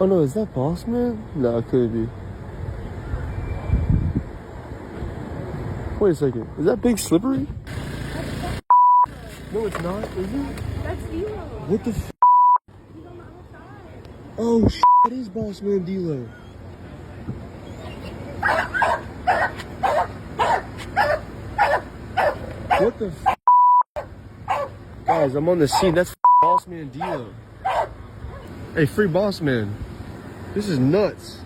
Oh no, is that Bossman? No, it could be. Wait a second. Is that Big Slippery? No, it's not, is it? That's Dlow. What the f? He's on the other side. Oh, that is Bossman Dlow. What the f? Guys, I'm on the scene. That's Bossman Dlow. Hey, free Bossman. This is nuts.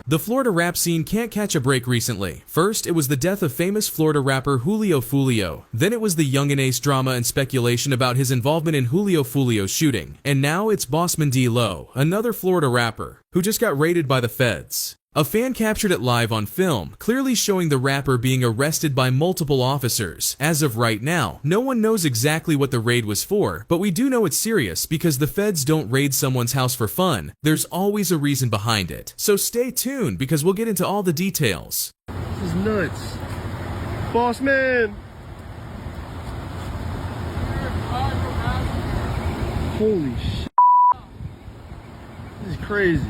The Florida rap scene can't catch a break recently. First, it was the death of famous Florida rapper Julio Fulio. Then it was the Young and Ace drama and speculation about his involvement in Julio Fulio's shooting. And now it's Bossman Dlow, another Florida rapper, who just got raided by the feds. A fan captured it live on film, clearly showing the rapper being arrested by multiple officers. As of right now, no one knows exactly what the raid was for, but we do know it's serious because the feds don't raid someone's house for fun. There's always a reason behind it. So stay tuned because we'll get into all the details. This is nuts. Bossman! Holy shit. This is crazy.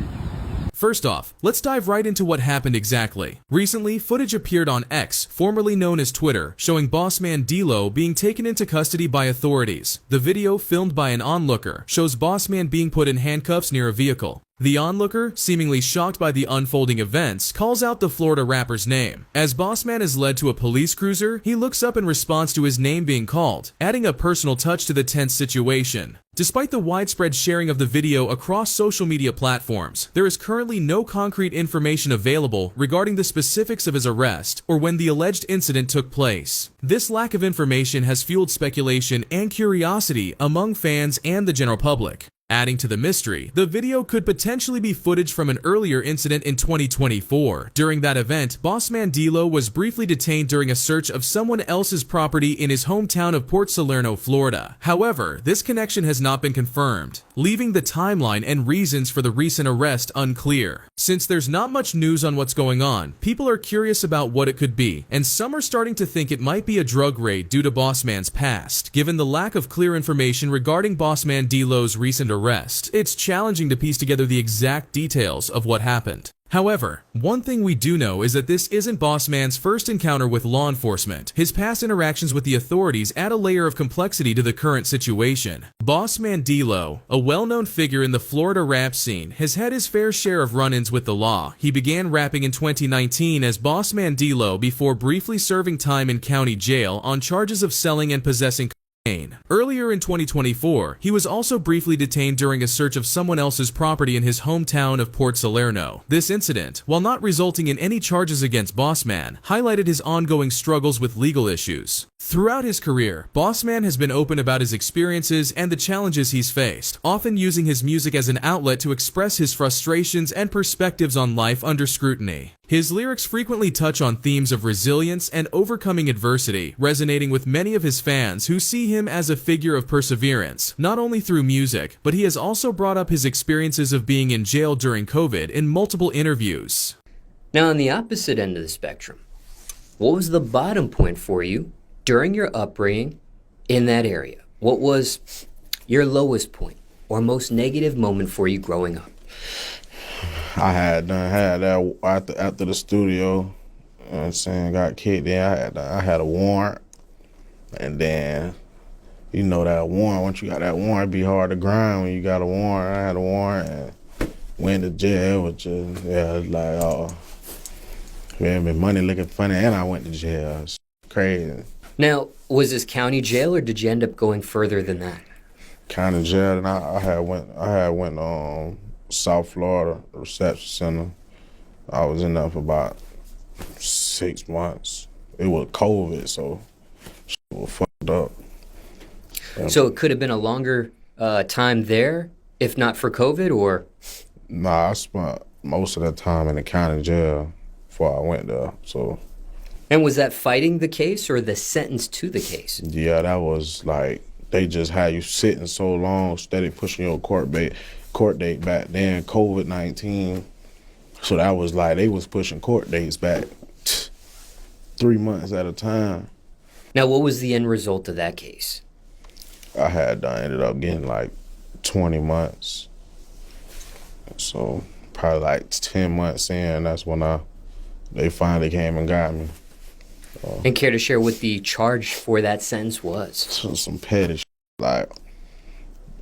First off, let's dive right into what happened exactly. Recently, footage appeared on X, formerly known as Twitter, showing Bossman Dlow being taken into custody by authorities. The video, filmed by an onlooker, shows Bossman being put in handcuffs near a vehicle. The onlooker, seemingly shocked by the unfolding events, calls out the Florida rapper's name. As Bossman is led to a police cruiser, he looks up in response to his name being called, adding a personal touch to the tense situation. Despite the widespread sharing of the video across social media platforms, there is currently no concrete information available regarding the specifics of his arrest or when the alleged incident took place. This lack of information has fueled speculation and curiosity among fans and the general public. Adding to the mystery, the video could potentially be footage from an earlier incident in 2024. During that event, Bossman Dlow was briefly detained during a search of someone else's property in his hometown of Port Salerno, Florida. However, this connection has not been confirmed, leaving the timeline and reasons for the recent arrest unclear. Since there's not much news on what's going on, people are curious about what it could be, and some are starting to think it might be a drug raid due to Bossman's past. Given the lack of clear information regarding Bossman Dlow's recent arrest, it's challenging to piece together the exact details of what happened. However, one thing we do know is that this isn't Bossman's first encounter with law enforcement. His past interactions with the authorities add a layer of complexity to the current situation. Bossman Dlow, a well-known figure in the Florida rap scene, has had his fair share of run-ins with the law. He began rapping in 2019 as Bossman Dlow before briefly serving time in county jail on charges of selling and possessing cocaine. Earlier in 2024, he was also briefly detained during a search of someone else's property in his hometown of Port Salerno. This incident, while not resulting in any charges against Bossman, highlighted his ongoing struggles with legal issues. Throughout his career, Bossman has been open about his experiences and the challenges he's faced, often using his music as an outlet to express his frustrations and perspectives on life under scrutiny. His lyrics frequently touch on themes of resilience and overcoming adversity, resonating with many of his fans who see him as a figure of perseverance, not only through music, but he has also brought up his experiences of being in jail during COVID in multiple interviews. Now, on the opposite end of the spectrum, what was the bottom point for you during your upbringing in that area? What was your lowest point or most negative moment for you growing up? I had that after the studio, you know what I'm saying, got kicked in. I had a warrant, and then, you know, that warrant, once you got that warrant, it'd be hard to grind when you got a warrant. I had a warrant and went to jail, which is, yeah, it's like, oh, man, been money looking funny, and I went to jail. It's crazy. Now, was this county jail, or did you end up going further than that? County jail, and I had went South Florida reception center. I was in there for about 6 months. It was COVID, so shit was fucked up. So it could have been a longer time there, if not for COVID, or? Nah, I spent most of that time in the county jail before I went there, so. And was that fighting the case or the sentence to the case? Yeah, that was like, they just had you sitting so long, steady pushing your court date back then, COVID-19. So that was like, they was pushing court dates back 3 months at a time. Now, what was the end result of that case? I ended up getting like 20 months. So probably like 10 months in, that's when they finally came and got me. And care to share what the charge for that sentence was? So some petty shit. Like,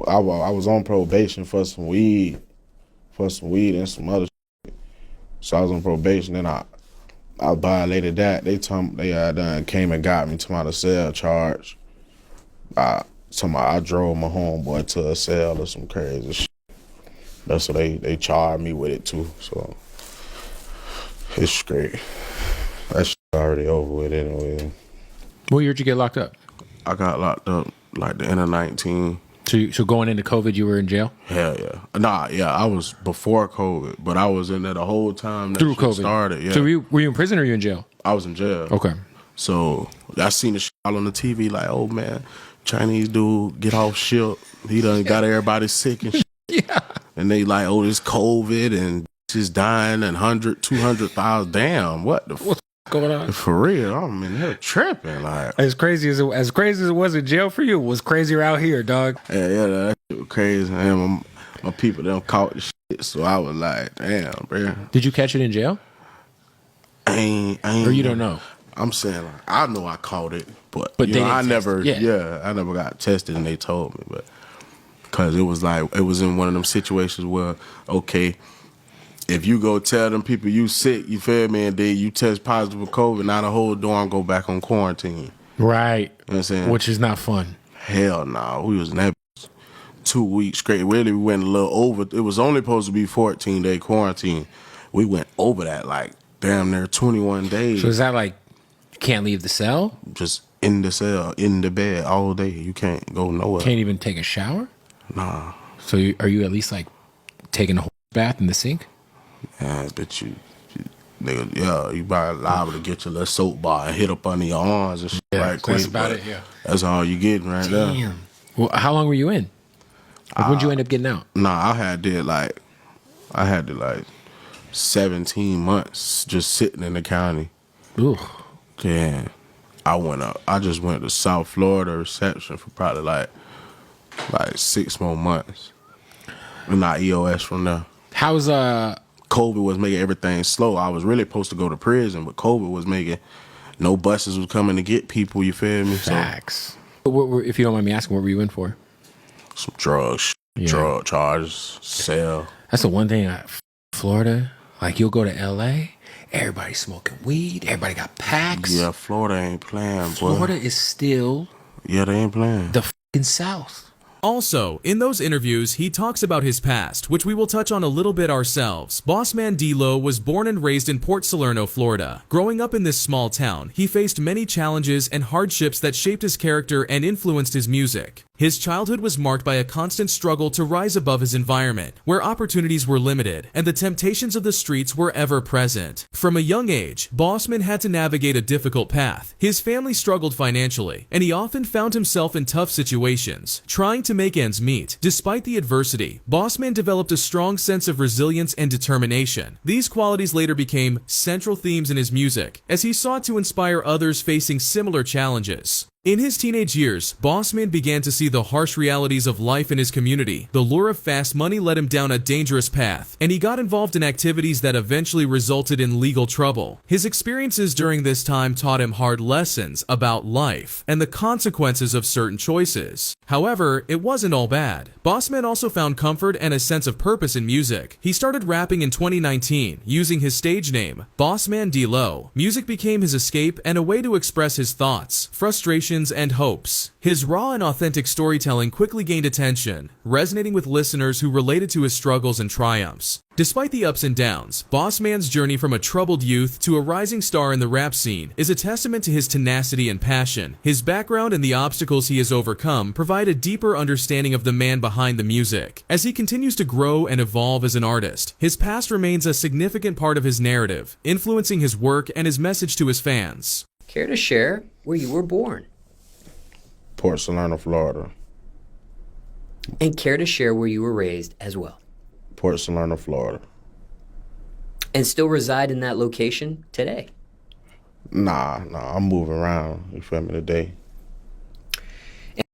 I was on probation for some weed and some other shit. So I was on probation, and I violated that. They done came and got me to my cell charge. I drove my homeboy to a cell or some crazy shit. That's what they charged me with it too. So it's straight. That shit already over with anyway. What year did you get locked up? I got locked up like the end of 19. So going into COVID, you were in jail? Hell yeah. Nah, yeah, I was before COVID, but I was in there the whole time that Through shit COVID started. Yeah. So were you in prison or were you in jail? I was in jail. Okay. So I seen the shit all on the TV like, oh man, Chinese dude get off ship. He done got everybody sick and shit. Yeah. And they like, oh, this COVID and just dying and 100, 200,000. Damn, what the fuck Going on? For real, I'm in here tripping. Like As crazy as it was in jail for you, it was crazier out here, dog. yeah, that shit was crazy. And my people them caught the shit, so I was like, damn, bro. Did you catch it in jail? I ain't. Or you don't know? I'm saying, like, I know I caught it, but they didn't I test never, it. Yeah. I never got tested, and they told me, but because it was in one of them situations where, okay, if you go tell them people you sick, you feel me, and then you test positive for COVID, now the whole dorm go back on quarantine. Right. You know what I'm saying? Which is not fun. Hell no, we was in that 2 weeks straight. Really, we went a little over. It was only supposed to be 14-day quarantine. We went over that like damn near 21 days. So is that like you can't leave the cell? Just in the cell, in the bed all day. You can't go nowhere. Can't even take a shower? Nah. So are you at least like taking a whole bath in the sink? Yeah, but nigga, yeah, you probably liable to get your little soap bar and hit up under your arms and shit right quick. That's about but it, yeah. That's all you getting right there. Damn. Well, how long were you in? Like, when'd you end up getting out? Nah, I had like 17 months just sitting in the county. Ooh. Yeah. I just went to South Florida reception for probably like 6 more months. And not EOS from there. How's COVID was making everything slow. I was really supposed to go to prison, but COVID was making no buses was coming to get people, you feel me? facts? If you don't mind me asking, what were you in for? So, some drugs, drug charges, sell. That's the one thing. Florida, like you'll go to LA, everybody smoking weed, everybody got packs. Yeah, Florida ain't playing, boy. Florida is still Yeah, they ain't playing. the fucking South. Also, in those interviews, he talks about his past, which we will touch on a little bit ourselves. Bossman Dlow was born and raised in Port Salerno, Florida. Growing up in this small town, he faced many challenges and hardships that shaped his character and influenced his music. His childhood was marked by a constant struggle to rise above his environment, where opportunities were limited and the temptations of the streets were ever present. From a young age, Bossman had to navigate a difficult path. His family struggled financially, and he often found himself in tough situations, trying to make ends meet. Despite the adversity, Bossman developed a strong sense of resilience and determination. These qualities later became central themes in his music, as he sought to inspire others facing similar challenges. In his teenage years, Bossman began to see the harsh realities of life in his community. The lure of fast money led him down a dangerous path, and he got involved in activities that eventually resulted in legal trouble. His experiences during this time taught him hard lessons about life and the consequences of certain choices. However, it wasn't all bad. Bossman also found comfort and a sense of purpose in music. He started rapping in 2019, using his stage name, Bossman Dlow. Music became his escape and a way to express his thoughts, frustrations, and hopes. His raw and authentic storytelling quickly gained attention, resonating with listeners who related to his struggles and triumphs. Despite the ups and downs, Bossman's journey from a troubled youth to a rising star in the rap scene is a testament to his tenacity and passion. His background and the obstacles he has overcome provide a deeper understanding of the man behind the music. As he continues to grow and evolve as an artist, his past remains a significant part of his narrative, influencing his work and his message to his fans. Care to share where you were born? Port Salerno, Florida. And care to share where you were raised as well? Port Salerno, Florida. And still reside in that location today? Nah, I'm moving around, you feel me, today.